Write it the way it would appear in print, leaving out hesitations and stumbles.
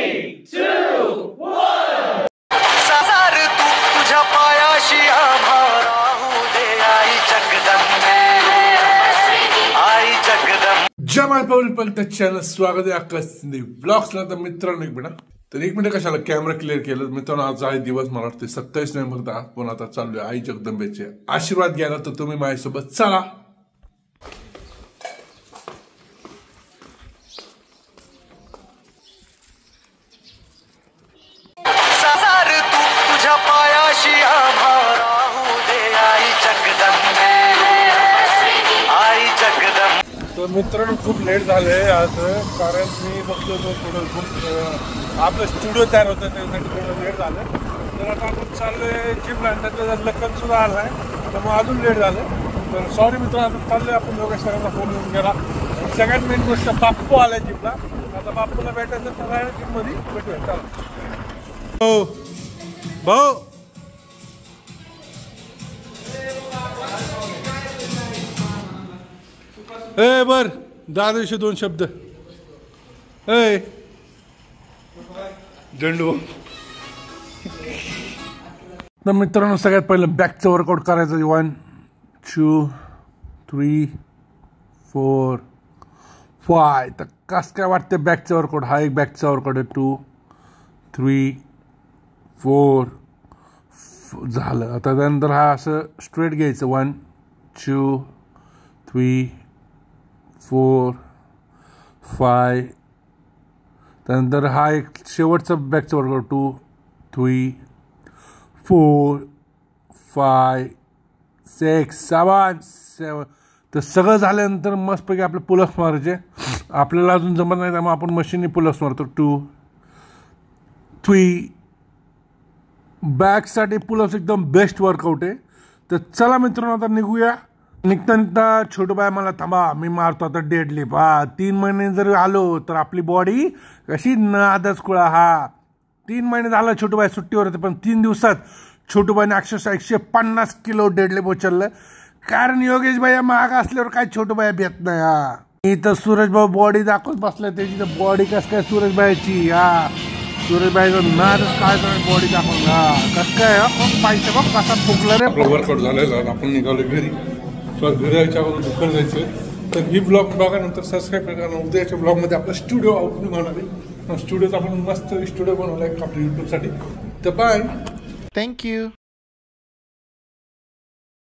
3, 2, 1. सार तू तुझ्या पायाशी आम्हाला होऊ दे आई जगदंबे, आई जगदंबे. जय माय पण चॅनल स्वागत आहे आकाश शिंदे ब्लॉग्सला. तर मित्रांनो एक मिनिट कशाला कॅमेरा क्लिअर केलं. मित्रांनो आज आहे दिवस, मला वाटते 27 नोव्हेंबर. आपण आता चाललोय आई जगदंबेचे आशीर्वाद घ्यायला. तर तुम्ही माझ्यासोबत चला. सार तू तुझ्या पायाशी आम्हाला होऊ दे आई जगदंबे, आई जगदंबे. तर मित्रांनो खूप लेट झाले आज, कारण मी बघतो थोडं खूप आपलं स्टुडिओ तयार होतं त्यासाठी थोडं लेट झालं. तर आता आपण चाललोय जिमला, त्यातलं लखन सुद्धा आला आहे त्यामुळे अजून लेट झालं. तर सॉरी मित्रांनो, आता चाललोय आपण दोघे. सगळ्यांना फोन येऊन गेला. सगळ्यात मेन गोष्ट बाप्पू आलाय जिमला. आता बाप्पूला भेटायचं तर जिममध्ये भेटूया. चला हो भाऊ. ए बर दादाविषयी 2 शब्द. ए झेंडू. तर मित्रांनो सगळ्यात पहिलं बॅकचं वर्कआउट करायचं. 1 2 3 4 5. तर कसं काय वाटते बॅकचं वर्कआउट? हा एक बॅकचा वर्कआउट आहे. 2 3 4 झालं. आता त्यानंतर हा असं स्ट्रेट घ्यायचं. 1 2 3 4 5. त्यानंतर हा एक शेवटचा बॅकचा वर्कआउट. 2 3 4 5 6 7 7. तर सगळं झाल्यानंतर मस्तपैकी आपले पुलअप्स मारायचे. आपल्याला अजून जमत नाही त्यामुळे आपण मशीनने पुलअप्स मारतो. 2 3. बॅकसाठी पुलअप्स एकदम बेस्ट वर्कआउट आहे. तर चला मित्रांनो आता निघूया. निघता छोटू बाय मला थांबा, मी मारतो आता डेडलिफ्ट. 3 महिने जर आलो तर आपली बॉडी कशी नादच कुळा. 3 महिने झाला छोटू बाय सुट्टीवर होते, पण 3 दिवसात छोटू बायने अक्षरशः 150 किलो डेडलिफ्ट उचललं. कारण योगेश भाई महाग असल्यावर काय छोटू बाय भेट नाही. मी तर सूरज भाऊ बॉडी दाखवत बसलाय. त्याची तर बॉडी कसं काय सूरज भाईची. सूरज भाईचं नादच काय बॉडी दाखवून. कसं काय पाहिजे बघ कसा फुगला रे. वर्कआउट झालेला. आपण निघालो घरी. घरी यायच्या अगोदर दुकान जायचं. तर ही ब्लॉग बघा, नंतर सबस्क्राईब करा. उद्याच्या ब्लॉगमध्ये आपला स्टुडिओ ओपनिंग होणार आहे. स्टुडिओचा आपण मस्त स्टुडिओ बनवला आहे आपल्या यूट्यूबसाठी. तर बाय. थँक्यू.